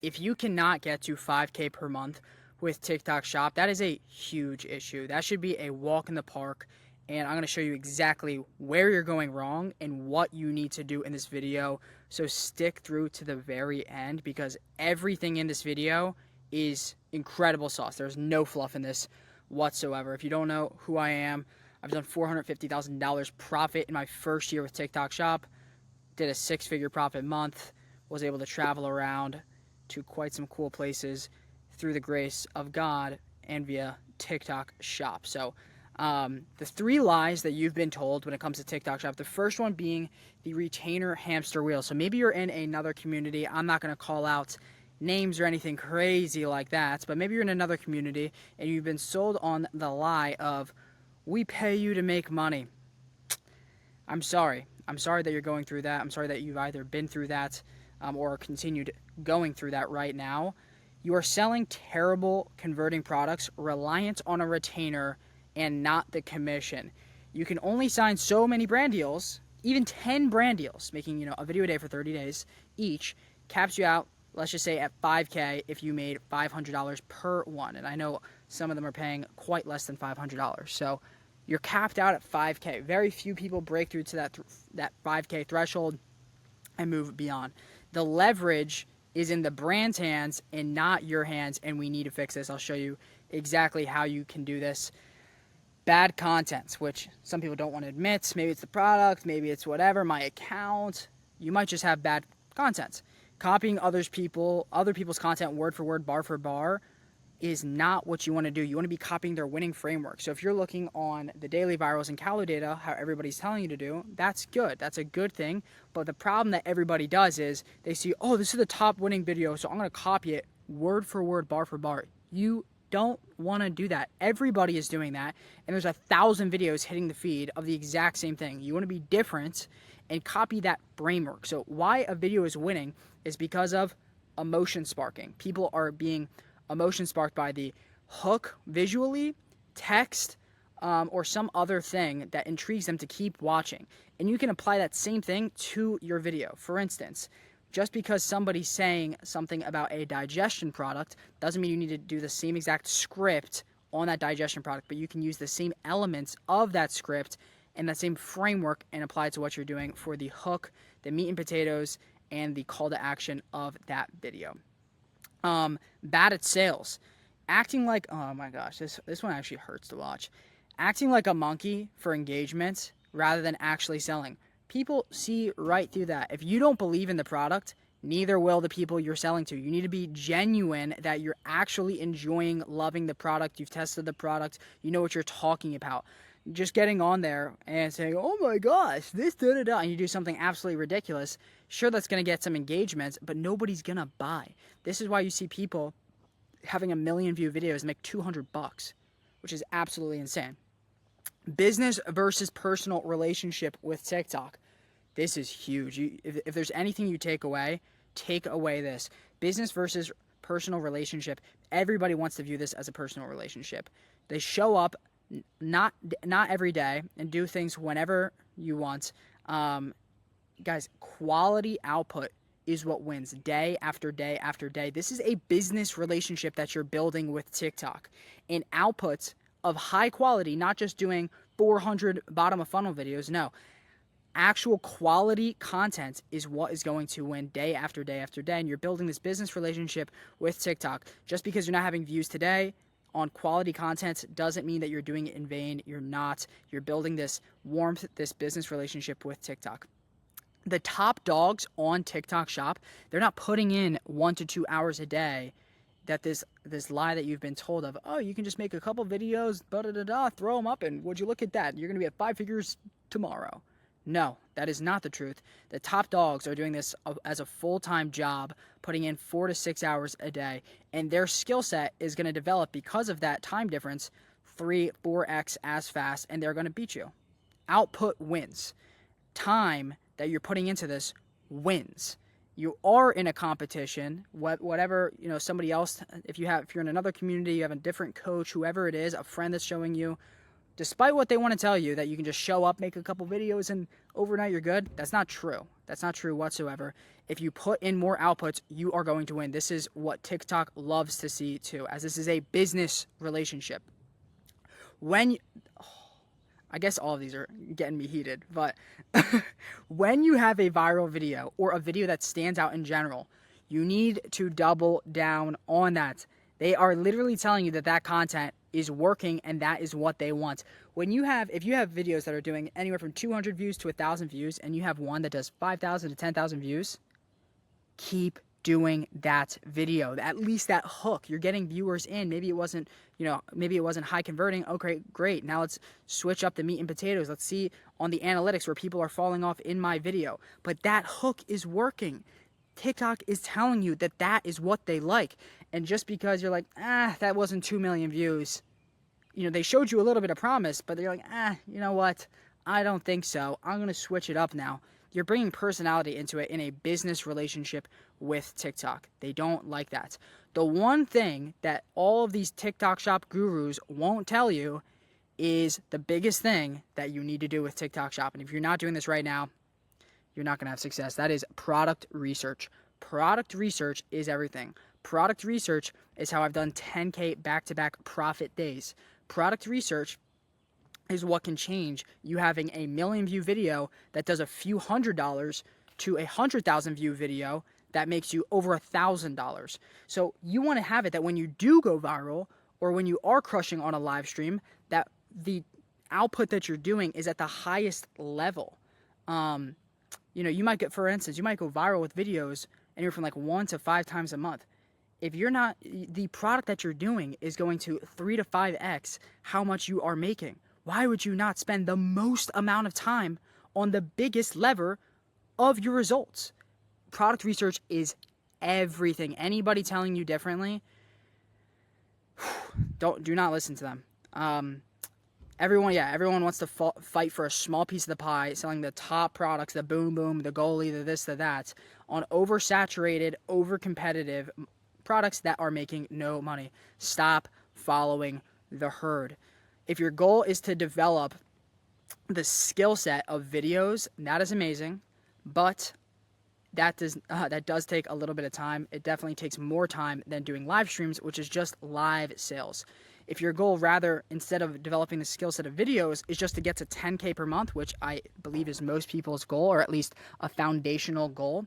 If you cannot get to 5K per month with TikTok Shop, that is a huge issue. That should be a walk in the park. And I'm going to show you exactly where you're going wrong and what you need to do in this video. So stick through to the very end because everything in this video is incredible sauce. There's no fluff in this whatsoever. If you don't know who I am, I've done $450,000 profit in my first year with TikTok Shop. Did a 6-figure profit month. Was able to travel around to quite some cool places through the grace of God and via TikTok Shop. So the 3 lies that you've been told when it comes to TikTok Shop, the first one being the retainer hamster wheel. So maybe you're in another community. I'm not going to call out names or anything crazy like that, but maybe you're in another community and you've been sold on the lie of, we pay you to make money. I'm sorry. I'm sorry that you're going through that. I'm sorry that you've either been through that or continued going through that right now. You are selling terrible converting products reliant on a retainer and not the commission. You can only sign so many brand deals, even 10 brand deals, making a video a day for 30 days each, caps you out, let's just say at 5K if you made $500 per one. And I know some of them are paying quite less than $500. So you're capped out at 5K. Very few people break through to that 5K threshold and move beyond. The leverage is in the brand's hands and not your hands, and we need to fix this. I'll show you exactly how you can do this. Bad content, which some people don't want to admit. Maybe it's the product, maybe it's whatever, my account. You might just have bad content. Copying other people's content word for word, bar for bar, is not what you want to do. You want to be copying their winning framework. So if you're looking on the daily virals and calorie data, how everybody's telling you to do, that's good. That's a good thing. But the problem that everybody does is they see, oh, this is the top winning video, so I'm going to copy it word for word, bar for bar. You don't want to do that. Everybody is doing that, and there's 1,000 videos hitting the feed of the exact same thing. You want to be different and copy that framework. So why a video is winning is because of emotion sparking. People are being emotion sparked by the hook visually, text, or some other thing that intrigues them to keep watching. And you can apply that same thing to your video. For instance, just because somebody's saying something about a digestion product doesn't mean you need to do the same exact script on that digestion product, but you can use the same elements of that script and that same framework and apply it to what you're doing for the hook, the meat and potatoes, and the call to action of that video. Bad at sales. Acting like, oh my gosh, this one actually hurts to watch. Acting like a monkey for engagement rather than actually selling. People see right through that. If you don't believe in the product, neither will the people you're selling to. You need to be genuine that you're actually enjoying, loving the product. You've tested the product. You know what you're talking about. Just getting on there and saying, oh my gosh, this da-da-da, and you do something absolutely ridiculous, sure, that's going to get some engagement, but nobody's going to buy. This is why you see people having 1 million view videos make $200, which is absolutely insane. Business versus personal relationship with TikTok. This is huge. If there's anything you take away this. Business versus personal relationship. Everybody wants to view this as a personal relationship. They show up not every day and do things whenever you want. Guys, quality output is what wins day after day after day. This is a business relationship that you're building with TikTok. And outputs of high quality, not just doing 400 bottom of funnel videos. No, actual quality content is what is going to win day after day after day. And you're building this business relationship with TikTok. Just because you're not having views today on quality content doesn't mean that you're doing it in vain. You're not. You're building this warmth, this business relationship with TikTok. The top dogs on TikTok Shop, they're not putting in 1 to 2 hours a day. That this lie that you've been told of, oh, you can just make a couple videos, throw them up, and would you look at that? You're going to be at 5 figures tomorrow. No, that is not the truth. The top dogs are doing this as a full-time job, putting in 4 to 6 hours a day, and their skill set is going to develop because of that time difference 3-4x as fast, and they're going to beat you. Output wins. Time that you're putting into this wins. You are in a competition, whatever, somebody else, if you're in another community, you have a different coach, whoever it is, a friend that's showing you, despite what they want to tell you, that you can just show up, make a couple videos, and overnight you're good. That's not true. That's not true whatsoever. If you put in more outputs, you are going to win. This is what TikTok loves to see too, as this is a business relationship. When I guess all of these are getting me heated, but when you have a viral video or a video that stands out in general, you need to double down on that. They are literally telling you that that content is working and that is what they want. If you have videos that are doing anywhere from 200 views to 1,000 views and you have one that does 5,000 to 10,000 views, keep doing that video, at least that hook. You're getting viewers in. Maybe it wasn't high converting. Okay, great. Now let's switch up the meat and potatoes. Let's see on the analytics where people are falling off in my video. But that hook is working. TikTok is telling you that that is what they like. And just because you're like, that wasn't 2 million views, they showed you a little bit of promise, but they're like, you know what? I don't think so. I'm going to switch it up now. You're bringing personality into it in a business relationship with TikTok. They don't like that. The one thing that all of these TikTok shop gurus won't tell you is the biggest thing that you need to do with TikTok shop. And if you're not doing this right now, you're not going to have success. That is product research. Product research is everything. Product research is how I've done 10K back-to-back profit days. Product research is what can change you having a 1 million view video that does a few $100s to a 100,000 view video that makes you over $1,000. So you want to have it that when you do go viral or when you are crushing on a live stream, that the output that you're doing is at the highest level. You might get, for instance, you might go viral with videos anywhere from like 1 to 5 times a month. If you're not, the product that you're doing is going to 3 to 5x how much you are making. Why would you not spend the most amount of time on the biggest lever of your results? Product research is everything. Anybody telling you differently, do not listen to them. Everyone wants to fight for a small piece of the pie, selling the top products, the boom boom, the goalie, the this, the that, on oversaturated, over-competitive products that are making no money. Stop following the herd. If your goal is to develop the skill set of videos, that is amazing, but that does take a little bit of time. It definitely takes more time than doing live streams, which is just live sales. If your goal, rather, instead of developing the skill set of videos, is just to get to 10K per month, which I believe is most people's goal, or at least a foundational goal,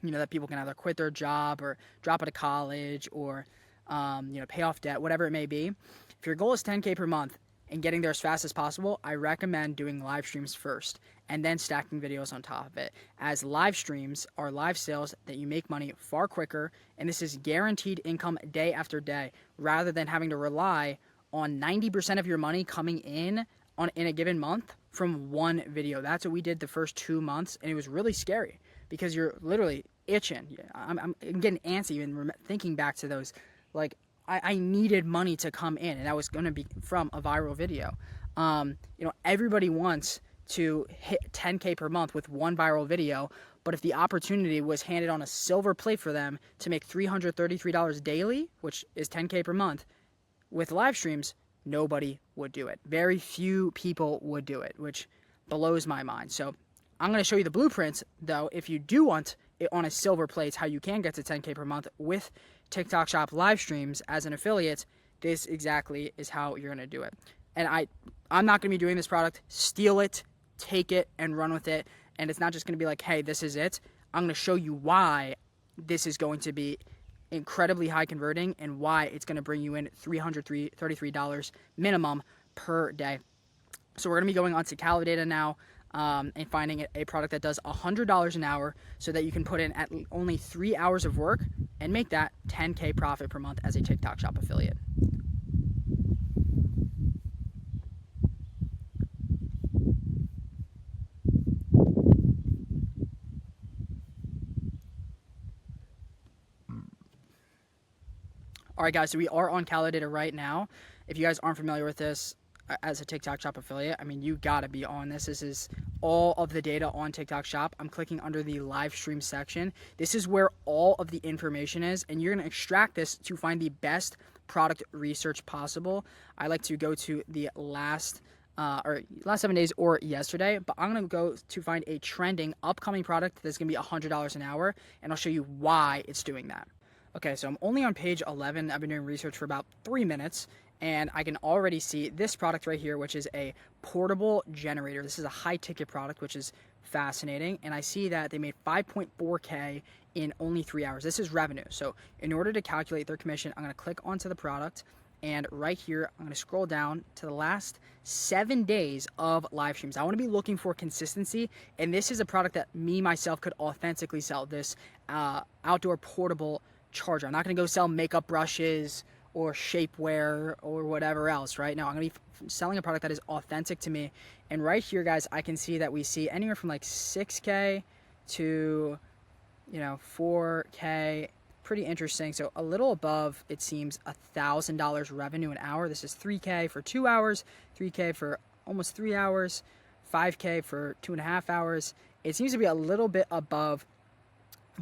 that people can either quit their job or drop out of college or, pay off debt, whatever it may be. If your goal is 10K per month and getting there as fast as possible, I recommend doing live streams first and then stacking videos on top of it, as live streams are live sales that you make money far quicker, and this is guaranteed income day after day, rather than having to rely on 90% of your money coming in a given month from one video. That's what we did the first 2 months, and it was really scary because you're literally itching. I'm getting antsy even thinking back to those. Like, I needed money to come in, and that was going to be from a viral video. Everybody wants to hit 10K per month with one viral video, but if the opportunity was handed on a silver plate for them to make $333 daily, which is 10K per month, with live streams, nobody would do it. Very few people would do it, which blows my mind. So I'm going to show you the blueprints, though, if you do want it on a silver plate, how you can get to 10K per month with TikTok Shop live streams as an affiliate. This exactly is how you're going to do it. And I'm not going to be doing this product. Steal it, take it, and run with it. And it's not just going to be like, hey, this is it. I'm going to show you why this is going to be incredibly high converting and why it's going to bring you in $333 minimum per day. So we're going to be going on to Calidata now and finding a product that does $100 an hour so that you can put in at only 3 hours of work and make that 10K profit per month as a TikTok Shop affiliate. All right, guys, so we are on Calidata right now. If you guys aren't familiar with this as a TikTok Shop affiliate, I mean, you got to be on this. This is all of the data on TikTok Shop. I'm clicking under the live stream section. This is where all of the information is, and you're going to extract this to find the best product research possible. I like to go to the last or last 7 days or yesterday, but I'm going to go to find a trending upcoming product that's going to be $100 an hour, and I'll show you why it's doing that. Okay, so I'm only on page 11. I've been doing research for about 3 minutes, and I can already see this product right here, which is a portable generator. This is a high ticket product, which is fascinating, and I see that they made 5.4K in only 3 hours. This is revenue. So in order to calculate their commission, I'm going to click onto the product, and right here, I'm going to scroll down to the last 7 days of live streams. I want to be looking for consistency, and this is a product that me, myself, could authentically sell, this outdoor portable charger. I'm not going to go sell makeup brushes or shapewear or whatever else, right? Now, I'm going to be selling a product that is authentic to me. And right here, guys, I can see that we see anywhere from like 6K to, 4K. Pretty interesting. So a little above, it seems, $1,000 revenue an hour. This is 3K for 2 hours, 3K for almost 3 hours, 5K for 2.5 hours. It seems to be a little bit above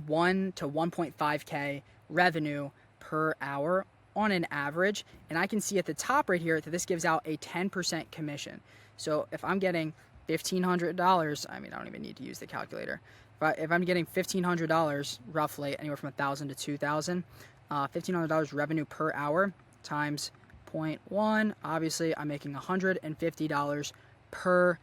1 to 1.5K revenue per hour on an average. And I can see at the top right here that this gives out a 10% commission. So if I'm getting $1,500, I don't even need to use the calculator. If I'm getting $1,500 roughly, anywhere from $1,000 to $2,000, $1,500 revenue per hour times 0.1, obviously I'm making $150 per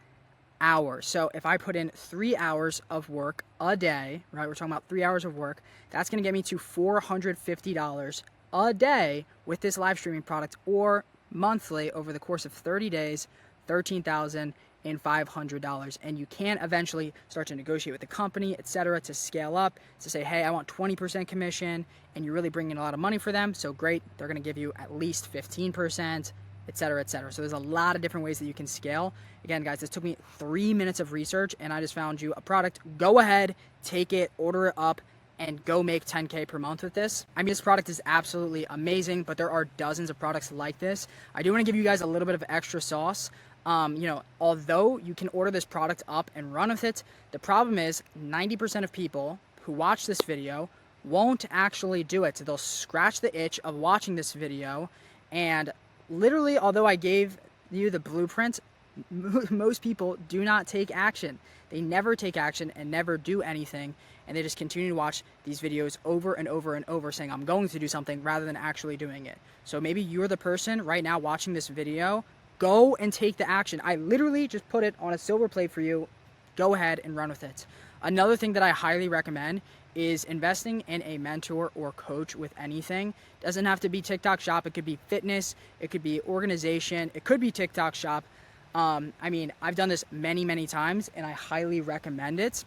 hour. So if I put in 3 hours of work a day, right, we're talking about 3 hours of work, that's going to get me to $450 a day with this live streaming product, or monthly over the course of 30 days, $13,500. And you can eventually start to negotiate with the company, etc., to scale up, to say, hey, I want 20% commission, and you're really bringing a lot of money for them. So great, they're going to give you at least 15%, etc., etc. So there's a lot of different ways that you can scale. Again, guys, this took me 3 minutes of research, and I just found you a product. Go ahead, take it, order it up, and go make 10K per month with this. This product is absolutely amazing, but there are dozens of products like this. I do want to give you guys a little bit of extra sauce. Although you can order this product up and run with it, the problem is 90% of people who watch this video won't actually do it. So they'll scratch the itch of watching this video, and literally, although I gave you the blueprint, most people do not take action. They never take action and never do anything, and they just continue to watch these videos over and over and over saying, I'm going to do something, rather than actually doing it. So maybe you're the person right now watching this video. Go and take the action. I literally just put it on a silver plate for you. Go ahead and run with it. Another thing that I highly recommend is investing in a mentor or coach with anything. It doesn't have to be TikTok Shop. It could be fitness. It could be organization. It could be TikTok Shop. I've done this many, many times, and I highly recommend it.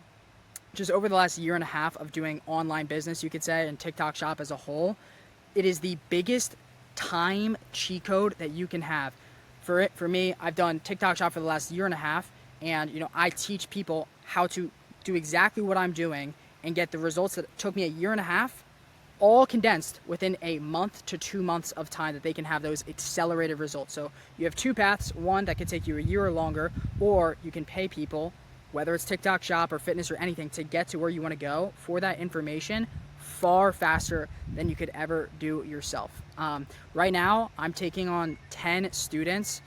Just over the last year and a half of doing online business, you could say, and TikTok Shop as a whole, it is the biggest time cheat code that you can have. For me, I've done TikTok Shop for the last year and a half, and I teach people how to do exactly what I'm doing and get the results that took me a year and a half, all condensed within a month to 2 months of time, that they can have those accelerated results. So you have two paths: one that could take you a year or longer, or you can pay people, whether it's TikTok Shop or fitness or anything, to get to where you want to go for that information far faster than you could ever do yourself. Right now, I'm taking on 10 students,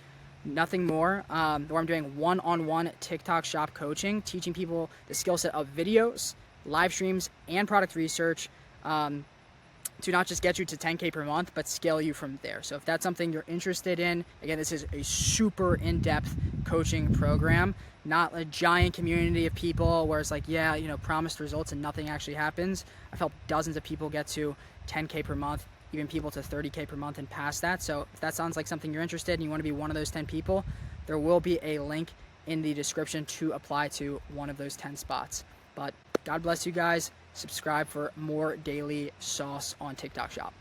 nothing more, where I'm doing one-on-one TikTok Shop coaching, teaching people the skill set of videos, live streams, and product research, to not just get you to 10K per month, but scale you from there. So if that's something you're interested in, again, this is a super in-depth coaching program, not a giant community of people where it's like, promised results and nothing actually happens. I've helped dozens of people get to 10K per month, even people to 30K per month and past that. So if that sounds like something you're interested in, you want to be one of those 10 people, there will be a link in the description to apply to one of those 10 spots. But God bless you guys. Subscribe for more daily sauce on TikTok Shop.